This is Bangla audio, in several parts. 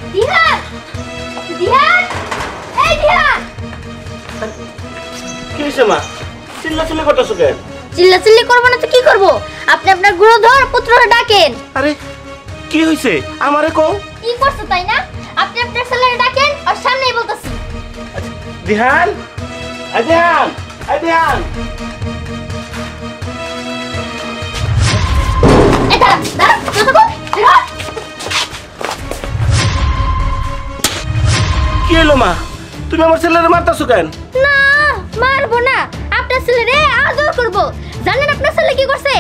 দিহান দিহান এই দিহান কি হইছে মা চিল্লাচিল্লি করতেছো কেন চিল্লাচিল্লি করব না তো কি করব আপনি আপনার গুরুধর পুত্রকে ডাকেন আরে কি হইছে আমারে কও কি করছো তাই না আপনি আপনার ছেলেকে ডাকেন আর সামনেই বলতাছি দিহান দিহান দিহান এটা দাঁড়া দেখো কি হলো মা তুমি আমার ছেলেরে মারতাছো কেন না মারবো না আপনার ছেলেরে আদর করব জানেন আপনার ছেলে কি করছে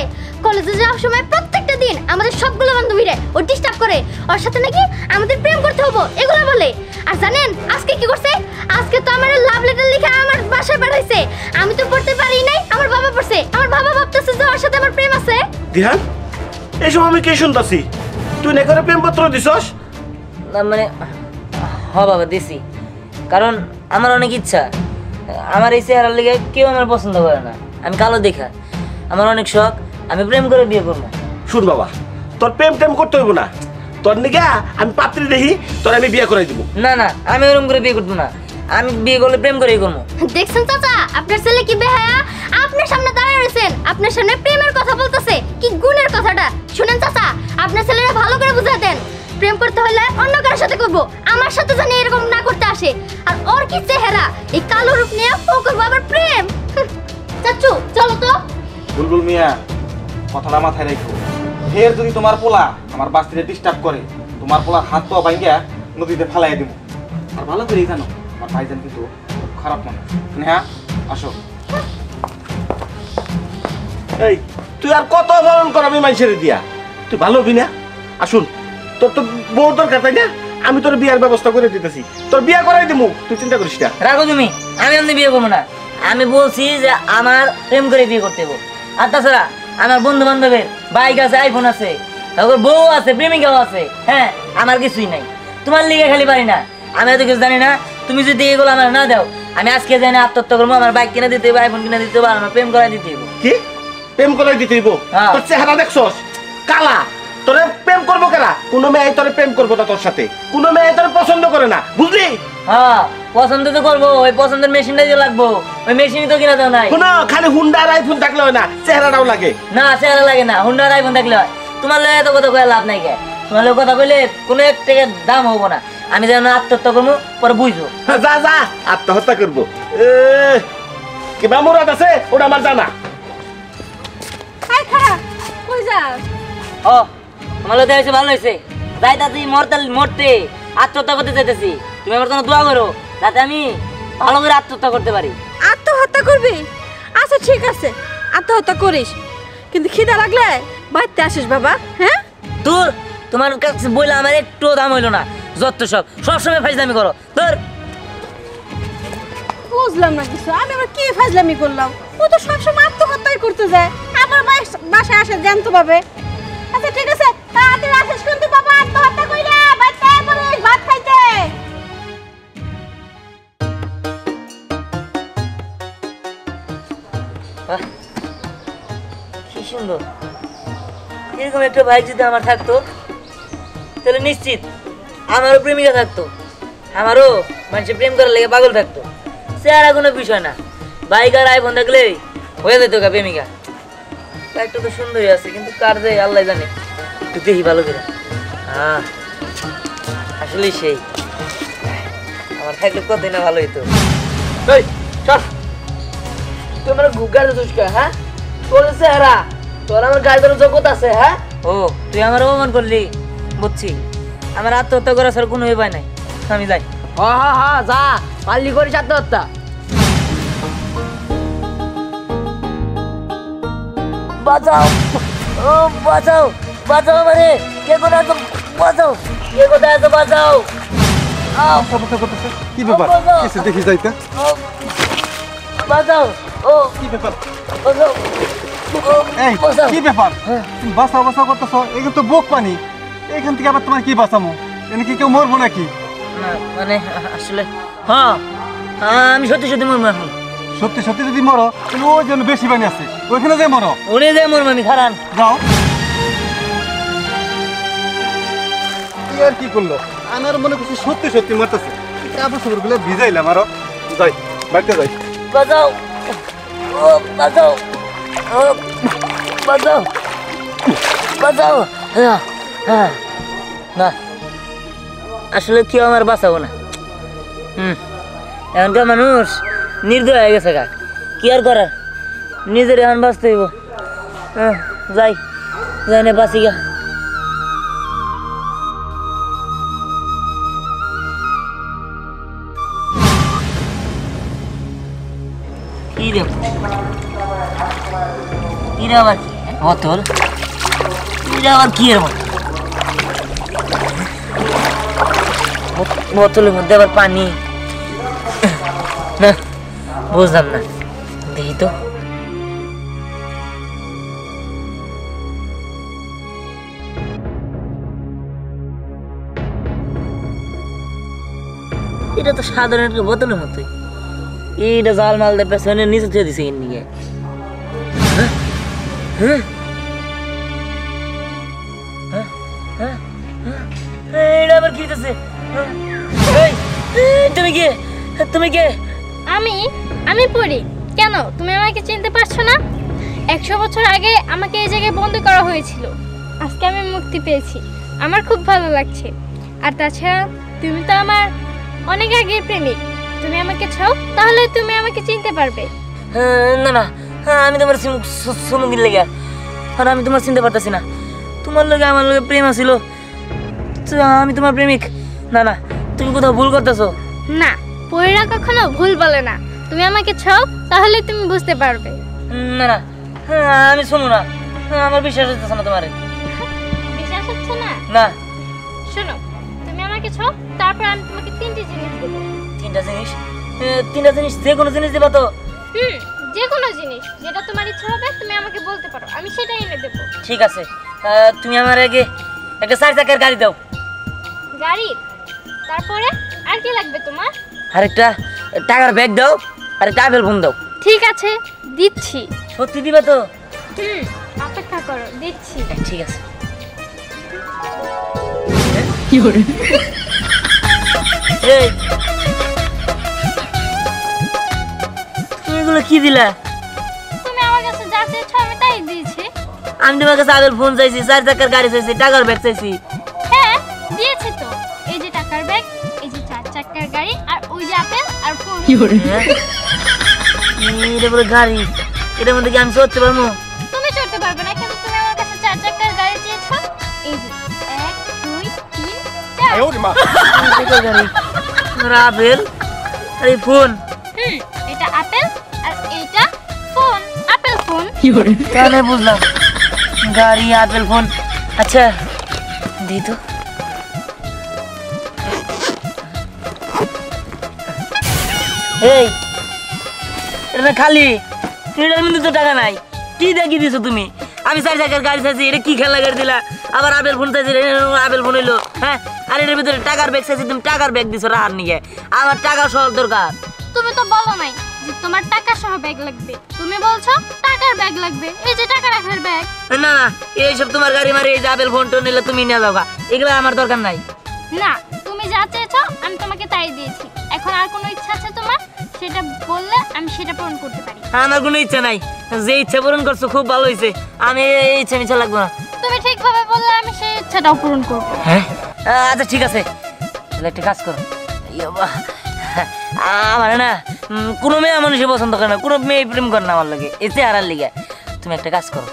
কলেজে যাওয়ার সময় প্রত্যেকটা দিন আমাদের সবগুলো বান্ধবীরে ও ডিস্টার্ব করে ওর সাথে নাকি আমাদের প্রেম করতে হবে এগুলো বলে আর জানেন আজকে কি করছে আজকে তো আমার লাভ লেটার লিখে আমার বাসায় পাঠাইছে আমি তো পড়তে পারি নাই আমার বাবা পড়ছে আমার বাবা ভাবতেছে যে ওর সাথে আমার প্রেম আছে দিহান এসব আমি কে শুনতাছি তুই না করে প্রেমপত্র দিছস না মানে বাবা দিছি কারণ আমার অনেক ইচ্ছা আমার এই চেহারার লেগে কেউ আমার পছন্দ করে না আমি কালো দেখা আমার অনেক শখ আমি প্রেম করে বিয়ে করবো শুন বাবা তোর প্রেম টেম করতে হইব না তোর নিগা আমি পাত্রী দেখি তোর আমি বিয়ে করাই দিব না না আমি ওরকম করে বিয়ে করবো না আমি বিয়ে করলে প্রেম করেই করবো দেখছেন চাচা আপনার ছেলে কি বেহায়া আপনার সামনে দাঁড়ায় রয়েছেন আপনার সামনে প্রেমের কথা বলতেছে কি গুণের কথাটা শুনেন চাচা আপনার ছেলেরা ভালো করে বুঝাই দেন প্রেম করতে হলে অন্য কারোর সাথে করব আমার সাথে জানি এরকম না করতে আসে আর ওর কি চেহারা এই কালো রূপ নিয়ে ও করবো আবার প্রেম চাচু চলো তো বুলবুল মিয়া কথাটা মাথায় রেখো ফের যদি তোমার পোলা আমার বাস্তিতে ডিস্টার্ব করে তোমার পোলার হাত পা ভাঙ্গিয়া নদীতে ফালাই দিব আর ভালো করেই জানো আমার ভাইজান কিন্তু খারাপ মানুষ নেহা আসো এই তুই আর কত অপমান করাবি মানুষের দিয়া তুই ভালো হবি না আসুন তোর তো বউ দরকার তাই না আমি তোর বিয়ার ব্যবস্থা করে দিতেছি তোর বিয়া করাই দেবো তুই চিন্তা করিস না রাখো তুমি আমি এমনি বিয়ে করবো না আমি বলছি যে আমার প্রেম করে বিয়ে করতে হবে আর তাছাড়া আমার বন্ধু বান্ধবের বাইক আছে আইফোন আছে তারপর বউ আছে প্রেমিকাও আছে হ্যাঁ আমার কিছুই নাই তোমার লিগে খালি পারি না আমি এত কিছু জানি না তুমি যদি এগুলো আমার না দাও আমি আজকে জানি আত্মহত্যা করবো আমার বাইক কিনে দিতে হবে আইফোন কিনে দিতে হবে আর আমার প্রেম করাই দিতে হবে কি প্রেম করাই দিতে হইব হ্যাঁ। তোর চেহারা দেখছস কালা তোরে প্রেম করবো কেনা কোনো মেয়ে তোরে প্রেম করবো না তোর সাথে কোনো মেয়ে তোর পছন্দ করে না বুঝলি হ্যাঁ পছন্দ তো করবো ওই পছন্দের মেশিনটাই তো লাগবো ওই মেশিনই তো কিনা দাও নাই শোনো খালি হুন্ডা আর আইফোন থাকলে হয় না চেহারাটাও লাগে না চেহারা লাগে না হুন্ডা আর আইফোন থাকলে হয় তোমার লগে এত কথা কয়ে লাভ নাই কে তোমার লগে কথা কইলে কোনো এক টাকার দাম হবো না আমি যেন আত্মহত্যা করবো পরে বুঝবো যা যা আত্মহত্যা করবো কিবা মুরাদ আছে ওটা আমার জানা হাই খারাপ কই যাস ও তোমার লগে হয়েছে ভালো হয়েছে যাই তাতে মরতে আত্মহত্যা করতে চাইতেছি তুমি আমার জন্য দোয়া করো যাতে আমি ভালো করে আত্মহত্যা করতে পারি আত্মহত্যা করবি আচ্ছা ঠিক আছে আত্মহত্যা করিস কিন্তু খিদা লাগলে বাড়িতে আসিস বাবা হ্যাঁ তোর তোমার কাছে বইলে আমার একটু দাম হইলো না যত সবসময় ফাইজলামি করো তোর বুঝলাম না কিছু আমি আবার কি ফাজলামি করলাম ও তো সবসময় আত্মহত্যাই করতে যায় আমার বাসায় আসে জানতে পাবে আচ্ছা ঠিক আছে তাড়াতাড়ি আসিস কিন্তু বাবা আত্মহত্যা কইরা বাড়িতে বলিস ভাত খাইতে বাহ, কি সুন্দর এরকম একটা ভাই যদি আমার থাকতো তাহলে নিশ্চিত আমারও প্রেমিকা থাকতো আমারও মানুষের প্রেম করার লেগে পাগল থাকতো চেহারা কোনো বিষয় না বাইক আর আইফোন থাকলে হয়ে যেত গা প্রেমিকা একটা তো সুন্দরই আছে কিন্তু কার যায় আল্লাহ জানে একটু দেখি ভালো করে হ্যাঁ আসলে সেই আমার থাকলে কতই না ভালো হইতো এই চল তুই আমার গাড়ি দুষ্কা হ্যাঁ তোর চেহারা তোর আমার গাড়ি ধরার যোগ্যতা আছে হ্যাঁ ও তুই আমার অপমান করলি বুঝছি আমার আত্মহত্যা করার স্যার কোনো উপায় নাই আমি যাই হ্যাঁ হ্যাঁ হ্যাঁ যা পাল্লি করিস আত্মহত্যা বাঁচাও ও বাঁচাও বাঁচাও মানে কে কোথায় আছো বাঁচাও কে কোথায় আছো বাঁচাও কি ব্যাপার এসে দেখি যাইতে বাঁচাও ও কি ব্যাপার বাঁচাও এই কি ব্যাপার তুমি বাঁচাও বাঁচাও করতেছ এগুলো তো বুক পানি এখান থেকে আবার তোমার কি বাঁচামো এনে কি কেউ মরবো নাকি না মানে আসলে হ্যাঁ আমি সত্যি সত্যি মরবো এখন সত্যি সত্যি যদি মরো তাহলে ওই জন্য বেশি পানি আছে ওইখানে যাই মরো উনি যে মরবো আমি খারান যাও কি আর কি করলো আমি আর মনে করছি সত্যি সত্যি মারতেছে কাপড় চোপড়গুলো ভিজাইলাম আরো যাই বাড়িতে যাই বাজাও ও বাজাও ও বাজাও বাজাও হ্যাঁ না আসলে কেউ আমার বাঁচাবো না এখনকার মানুষ নির্দয় হয়ে গেছে গা কি আর করার নিজের এখন বাঁচতে হইব যাই যাই না বাঁচি গা কি রে এটা আবার কি বোতল এটা আবার কি এর বোতলের মধ্যে আবার পানি না বুঝলাম না দেখি তো এটা তো সাধারণ একটা বোতলের মতোই এইটা জাল মাল দিয়ে পেছনে নিচে দিয়ে দিছে এর নিয়ে এটা আবার কি হইতেছে তুমি কে তুমি কে আমি পড়ি কেন তুমি আমাকে চিনতে পারছো না 100 বছর আগে আমাকে এই জায়গায় বন্দি করা হয়েছিল আজকে আমি মুক্তি পেয়েছি আমার খুব ভালো লাগছে আর তাছাড়া তুমি তো আমার অনেক আগের প্রেমিক তুমি আমাকে চাও তাহলে তুমি আমাকে চিনতে পারবে না না আমি তোমার সুমুগির লেগে আর আমি তোমার চিনতে পারতেছি না তোমার লগে আমার লগে প্রেম আছিল আমি তোমার প্রেমিক না না তুমি কোথাও ভুল করতেছো না পরীরা কখনো ভুল বলে না তুমি আমাকে চাও তাহলে তুমি বুঝতে পারবে না না আমি শুনো না আমার বিশ্বাস হচ্ছে না তোমারে বিশ্বাস হচ্ছে না না শোনো তুমি আমাকে চাও তারপর আমি তোমাকে তিনটি জিনিস দেব তিনটা জিনিস যে কোনো জিনিস দেবা তো যে কোনো জিনিস যেটা তোমার ইচ্ছা হবে তুমি আমাকে বলতে পারো আমি সেটাই এনে দেব ঠিক আছে তুমি আমার আগে একটা 4 চাকার গাড়ি দাও গাড়ি তারপরে আর কি লাগবে তোমার আর একটা টাকার ব্যাগ দাও আর একটা আপেল ফোন দাও ঠিক আছে দিচ্ছি সত্যি দিবা তো অপেক্ষা করো দিচ্ছি ঠিক আছে এই তুমি এগুলো কি দিলা তুমি আমার কাছে যা চেয়েছো আমি তাই দিয়েছি আমি তোমার কাছে আপেল ফোন চাইছি 4 চাকার গাড়ি চাইছি টাকার ব্যাগ চাইছি হ্যাঁ দিয়েছি তো এই যে টাকার ব্যাগ এই যে 4 চাকার গাড়ি আর ওই যে আপেল আর ফোন এটা বলে গাড়ি এটার মধ্যে কি আমি চড়তে পারবো তুমি চড়তে পারবে না কিন্তু তুমি আমার কাছে 4 চাকার গাড়ি চেয়েছো এই যে 1 2 3 4 গাড়ি আর আপেল আর এই ফোন এটা আপেল আর এটা ফোন আপেল ফোন তাহলে বুঝলাম গাড়ি আপেল ফোন আচ্ছা দি তো এই এটা খালি এটার মধ্যে তো টাকা নাই কি দেখি দিছো তুমি আমি 4 চাকার গাড়ি চাইছি এটা কি খেলা গাড়ি দিলা আবার আপেল ফোন চাইছি আপেল ফোন হইলো হ্যাঁ আর এটার ভিতরে টাকার ব্যাগ চাইছি তুমি টাকার ব্যাগ দিছো রাহার নিয়ে আমার টাকা সহ দরকার তুমি তো বলো নাই যে তোমার টাকা সহ ব্যাগ লাগবে তুমি বলছো টাকার ব্যাগ লাগবে এই যে টাকা রাখার ব্যাগ না না এইসব তোমার গাড়ি মারি এই যে আপেল ফোন টোন নিলে তুমি নিয়ে যাবা এগুলো আমার দরকার নাই না তুমি যা চেয়েছো আমি তোমাকে তাই দিয়েছি এখন আর কোনো ইচ্ছা আছে তোমার সেটা বললে আমি সেটা পূরণ করতে পারি আমার কোনো ইচ্ছা নাই যে ইচ্ছা পূরণ করছো খুব ভালো হয়েছে আমি এই ইচ্ছা মিছা লাগবে না তুমি ঠিকভাবে বললে আমি সেই ইচ্ছাটাও পূরণ করব হ্যাঁ আচ্ছা ঠিক আছে তাহলে একটা কাজ করো আমার না কোনো মেয়ে মানুষই পছন্দ করে না কোনো মেয়ে প্রেম করে না আমার লাগে এই চেহারার লিগে তুমি একটা কাজ করো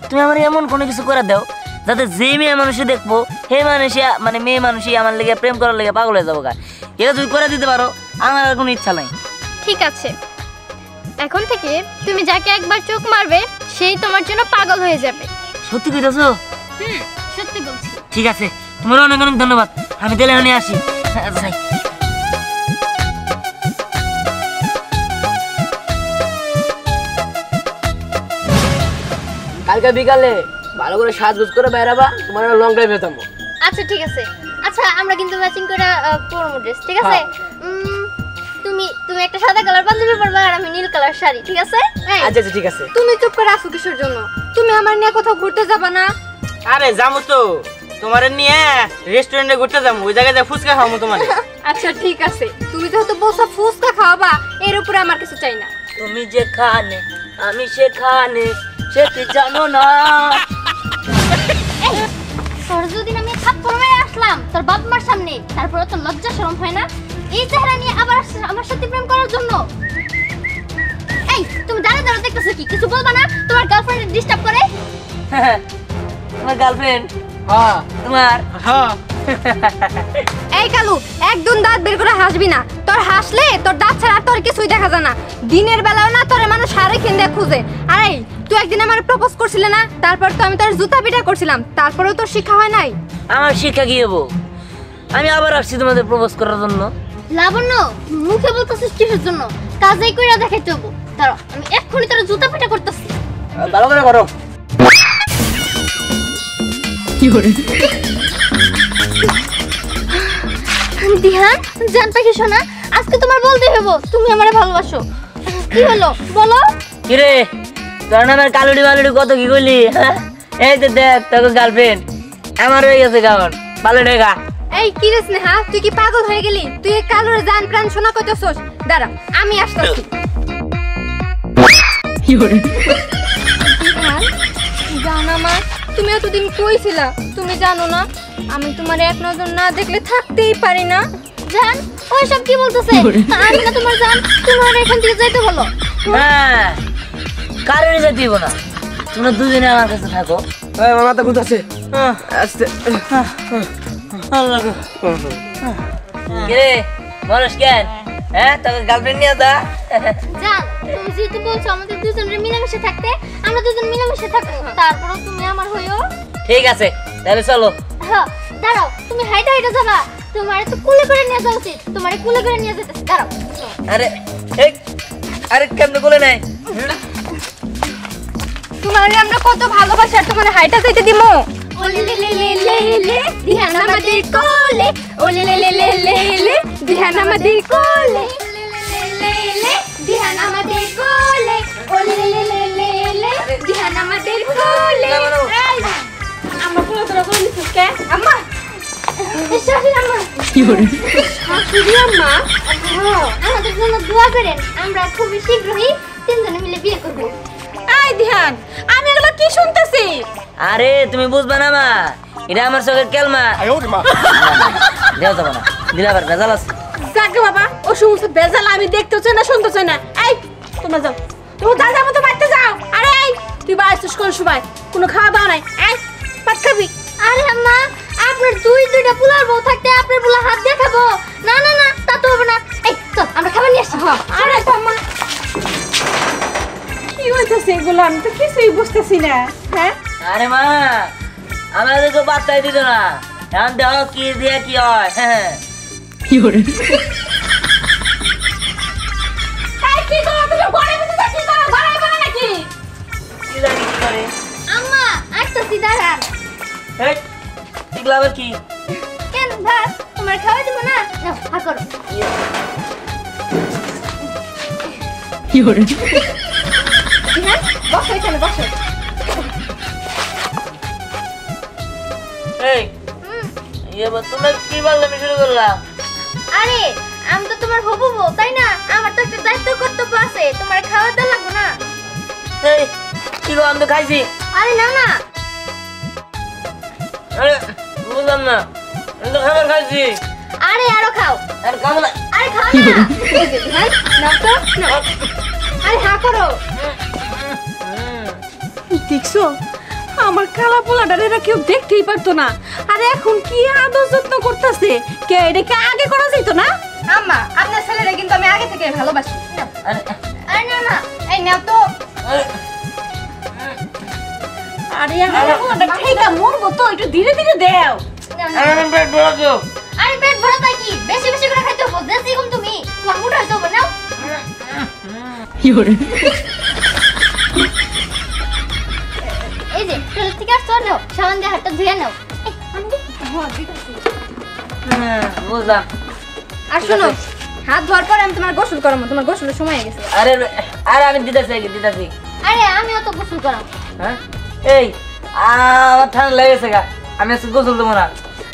তুমি আমার এমন কোনো কিছু করে দাও যাতে যে মেয়ে মানুষই দেখবো হে মানুষই মানে মেয়ে মানুষই আমার লেগে প্রেম করার লেগে পাগল হয়ে যাবো গা এটা তুমি করে দিতে পারো আমার আর কোনো ইচ্ছা নাই ঠিক আছে এখন থেকে তুমি যাকে একবার চোখ মারবে সেই তোমার জন্য পাগল হয়ে যাবে সত্যি কইতাছো সত্যি বলছি ঠিক আছে তোমার অনেক অনেক ধন্যবাদ আমি তাহলে এখানে আসি যাই কালকে বিকালে ভালো করে সাজগোজ করে বেরাবা তোমার লং ড্রাইভ যেতাম আচ্ছা ঠিক আছে আচ্ছা আমরা কিন্তু ম্যাচিং করে পরবো ড্রেস ঠিক আছে তুমি তুমি একটা সাদা কালার পাঞ্জাবি পরবা আর আমি নীল কালার শাড়ি ঠিক আছে আচ্ছা আচ্ছা ঠিক আছে তুমি চুপ করে আসো কিসের জন্য তুমি আমার নিয়ে কোথাও ঘুরতে যাবা না আরে যাবো তো তোমারে নিয়ে রেস্টুরেন্টে ঘুরতে যাবো, ওই জায়গায় ফুচকা খাওয়াবো তোমার। আচ্ছা ঠিক আছে, তুমি যেহেতু বলছো ফুচকা খাওয়াবা, এর উপরে আমার কিছু চাই না। তুমি যেখানে আমি সেখানে, সে কি জানো না? তোর যদি আমি থাপ্পড় মেরে আসলাম তোর বাপ মার সামনে, তারপরে তো লজ্জা শরম হয় না এই চেহারা নিয়ে আবার আমার সাথে প্রেম করার জন্য? এই তুমি দাঁড়িয়ে দাঁড়িয়ে দেখতেছো কি? কিছু বলবা না? তোমার গার্লফ্রেন্ড ডিস্টার্ব করে? তোমার গার্লফ্রেন্ড? হ্যাঁ। তোমার? হ্যাঁ। এই কালু, একদম দাঁত বের করে হাসবি না। তোর হাসলে তোর দাঁত ছাড়া আর তোর কিছুই দেখা যায় না। দিনের বেলাও না তোর মানুষ সারে খেন্দে খুঁজে। আরে তুই একদিন আমার প্রপোজ করছিলে না, তারপর তো আমি তোর জুতা পিটা করছিলাম, তারপরেও তোর শিক্ষা হয় নাই। আমার শিক্ষা কি হবো? আমি আবার আসছি তোমাদের প্রপোজ করার জন্য। লাবণ্য, মুখে বলতেছিস কিসের জন্য? কাজেই কইরা দেখাইতে হবো। দাঁড়াও, আমি এক্ষুনি তোর জুতা পিটা করতেছি। ভালো করে করো। দিহান, জান পাখি শোনা, আজকে তোমার বলতে হবো তুমি আমারে ভালোবাসো। কি হলো বলো? কিরে তোর নামের কালুড়ি বালুড়ি কত কি করলি? এই তো দেখ তোর গার্লফ্রেন্ড আমার হয়ে গেছে গাওয়ার ভালো রেখা। এই কি রে স্নেহা, তুই কি পাগল হয়ে গেলি? তুই এই কালুর জান প্রাণ শোনা কইতেছস? দাঁড়া আমি আসতেছি। জানা মা, তুমি এতদিন কইছিলা তুমি জানো না আমি তোমার এক নজর না দেখলে থাকতেই পারি না। জান, ওই সব কি বলতেছে? আমি না তোমার জান, তোমার এখান থেকে যাইতে বলো। হ্যাঁ, কারণে যেতে দিব না, তোমরা দুজনে আমার কাছে থাকো। এই আমার মাথা ঘুরতেছে। আস্তে। কিরে মানুষ কেন? হ্যাঁ, তোকে গার্লফ্রেন্ড নিয়ে যা। জান, তুমি যেহেতু বলছো আমাদের দুজনের মিলেমিশে থাকতে, আমরা দুজন মিলেমিশে থাকবো। তারপরও তুমি আমার হইও। ঠিক আছে তাহলে চলো। হ্যাঁ, দাঁড়াও, তুমি হাইটা হাইটা যাবা। তোমার তো কুলে করে নিয়ে যাওয়া উচিত। তোমার কুলে করে নিয়ে যেতে দাঁড়াও। আরে এই আরে কেমনে বলে নাই? তোমার আমরা কত ভালোবাসি আর তোমার হাইটা যাইতে দিমু? ওলে লে লে লে লে লে ধ্যান আমাদের কোলে, ওলে লে লে লে লে লে ধ্যান আমাদের কোলে, লে লে ধ্যান আমাদের কোলে, ওলে লে লে লে লে ধ্যান আমাদের কোলে। আমরা পুরো তোরা করে নিছিস কে? আম্মা, শাশুড়ি আম্মা, কি হলো? শাশুড়ি আম্মা, আমাদের জন্য দোয়া করেন। আমরা খুব শীঘ্রই তিনজনে মিলে বিয়ে করব। এই ধ্যান, আমি এগুলো কি শুনতেছি? আরে তুমি বুঝবা না মা, এটা আমার চোখের কেলমা। দেও যাবো না, দিলে আবার ভেজাল আছে। যাকে বাবা, ও সমস্ত বেজাল আমি দেখতে চাই না, শুনতে চাই না। এই তোমরা যাও, তুমি যা যাবো তো বাড়িতে যাও। আরে এই তুই বাড়িতে কোন সময় কোনো খাওয়া দাওয়া নাই? এই ভাত খাবি? আরে আম্মা, আপনার দুইটা পোলার বউ থাকতে আপনার পোলা হাত দিয়ে খাবো? না না না, তা তো হবে না। এই চল, আমরা খাবার নিয়ে আসছি। আরে আম্মা, কি হইতাছে এগুলো? আমি তো কিছুই বুঝতেছি না। হ্যাঁ আরে মা, আমাদের তো বার্তাই দিত না, এখন দেখো কি দিয়ে কি হয়। হ্যাঁ এই কি করো তুমি? ঘরে ভিতরে কি করো? ঘরে ঘরে নাকি? কি জানি কি করে। আম্মা, আসতেছি দাঁড়ান। এই এগুলো আবার কি? কেন ভাত তোমার খাওয়া দিব না? নাও, হা করো। হ্যাঁ, বসো এখানে, বসো। এই এবার তোমরা কি বাংলামি শুরু করলা? আরে আমি তো তোমার হবু বউ, তাই না? আমার তো একটা দায়িত্ব কর্তব্য আছে, তোমার খাওয়া দাওয়া লাগবে না? এই কি গো, আমি তো খাইছি। আরে না না, আরে বুঝলাম না, আমি তো খাবার খাইছি। আরে আরো খাও। আর খাবো না। আরে খাও না। এই যে, হ্যাঁ, নাও তো, নাও। আরে হা করো। দেখছো আমার কালা পোলাটারে এরা কেউ দেখতেই পারতো না, আর এখন কি আদর যত্ন করতেছে। কে এটাকে আগে করা যেত না? আম্মা, আপনার ছেলেরে কিন্তু আমি আগে থেকে ভালোবাসি। আরে আরে না না, এই নাও তো। আরে আরে আমার পোলাটা ঠিকা মরবো তো, একটু ধীরে ধীরে দেও। নাও, নাও। আরে পেট ভরা তো। আরে পেট ভরা তাই কি? বেশি বেশি করে খাইতে হবে। বেশি কম তুমি, তোমার মুড হইতে হবে। নাও। এই যে টয়লেট থেকে আসছো, নাও, সাবান দিয়ে হাতটা ধুয়ে নাও। এই, আমি দিই? হ্যাঁ, দিতেছি। বুঝলাম। আর শোনো, হাত ধোয়ার পরে আমি তোমার গোসল করাবো, তোমার গোসলের সময় হয়ে গেছে। আরে আরে আমি দিতেছি আরে আমিও তো গোসল করাম। হ্যাঁ এই আমার ঠান্ডা লেগেছে গা, আমি আজকে গোসল দেবো না।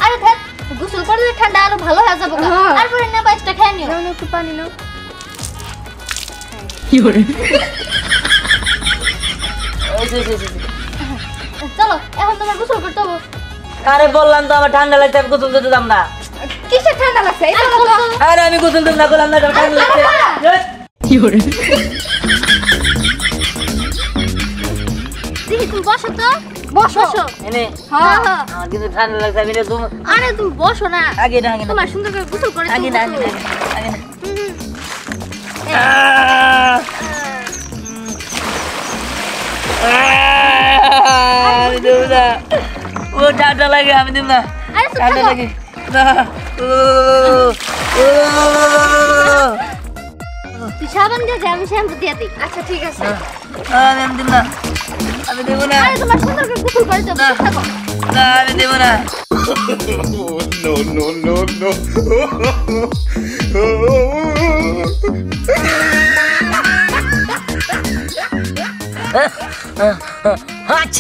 আরে ধ্যাৎ, গোসল করলে ঠান্ডা আরো ভালো হয়ে যাবে গা। হ্যাঁ। আর পরে না বাইসটা খেয়ে নিও। নাও, নাও, একটু পানি নাও। এই যে, এই যে। চলো এখন তোমার গোসল করতে হবে। আরে বললাম তো আমার ঠান্ডা লাগছে, আমি গোসল করতে দাম না। কিসের ঠান্ডা লাগছে? এই চলো তো। আরে আমি গোসল দেব না, বললাম না আমার ঠান্ডা লাগছে। দেখি তুমি বসো তো, বসো। এনে হ্যাঁ। আমার কিন্তু ঠান্ডা লাগছে, আমি এটা তুমি আরে তুমি বসো না, আগে না, আগে না, তোমার সুন্দর করে গোসল করে আগে তুমি না, বসো। আগে না, আগে না। আমি দেব না, ও ঠান্ডা লাগে, আমি দেব না, আরে চুপ ঠান্ডা থাকো। লাগে না। তুই সাবান দিয়ে যা, আমি শ্যাম্পু দিয়ে দিই। আচ্ছা ঠিক আছে। আমি দেব না, আমি দেব না, আরে তোমার সুন্দর করে গোসল করে তো না, থাকো। না, আমি দেব না। হাচ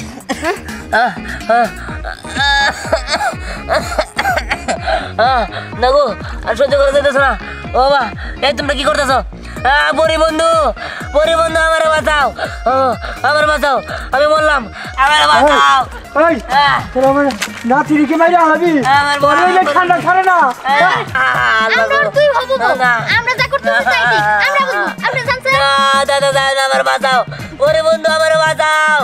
না গো, আর সহ্য করে যেতেছ না। ও বাবা, এই তোমরা কি করতেছো? পরি বন্ধু আমার বাঁচাও, আমার বাঁচাও, আমি বললাম আমার বাঁচাও। এই তোরা আমার নাতিরিকে মাইরা হবি আমার তোর এই ঠান্ডা ছাড়ে না আমরা আর তুই হবো গো। না। আমরা যা করতে চাইছি আমরা বলবো। আপনি জানছেন? দাদা আমার বাঁচাও, ওরে বন্ধু আমার বাঁচাও।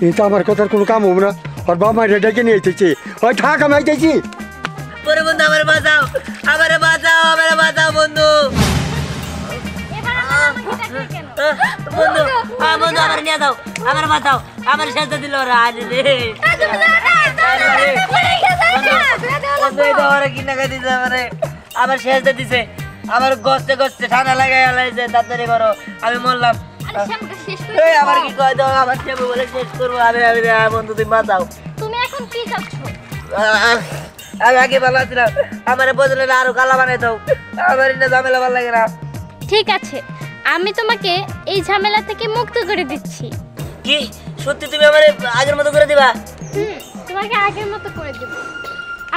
এই তো আমার কথার কোনো কাম হবে না আর বাবা মায়ের ডেকে নিয়ে এসেছি ওই থাক আমি আইতেছি ওরে বন্ধু আমার বাঁচাও, আমার বাঁচাও বন্ধু। বন্ধু বন্ধু আমার নিয়ে যাও, আমার বাঁচাও, আমার সাথে দিল ওরা আজ রে। বন্ধু এটা ওরা কি নাকা দিছে আমারে, আমার শেষে দিছে, আমার গস্তে গস্তে ঠান্ডা লাগাই আলাইছে, তাড়াতাড়ি করো, আমি মরলাম। আরে শ্যাম্পুটা শেষ করে এই দাও। আমার কি কয় দাও, আমার টেবু বলে শেষ করবো, বন্ধু তুমি বাঁচাও। তুমি এখন কি চাচ্ছ? আমি আগে ভালো ছিলাম, আমার বদলে আরো কালা বানাই দাও, আমার এটা ঝামেলা ভালো লাগে না। ঠিক আছে, আমি তোমাকে এই ঝামেলা থেকে মুক্ত করে দিচ্ছি। কি সত্যি তুমি আমার আগের মতো করে দিবা? তোমাকে আগের মতো করে দেব।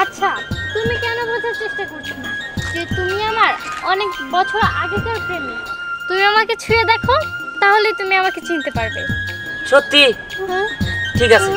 আচ্ছা, তুমি কেন বোঝার চেষ্টা করছো না যে তুমি আমার অনেক বছর আগেকার প্রেমিক? তুমি আমাকে ছুঁয়ে দেখো, তাহলে তুমি আমাকে চিনতে পারবে। সত্যি? হ্যাঁ। ঠিক আছে,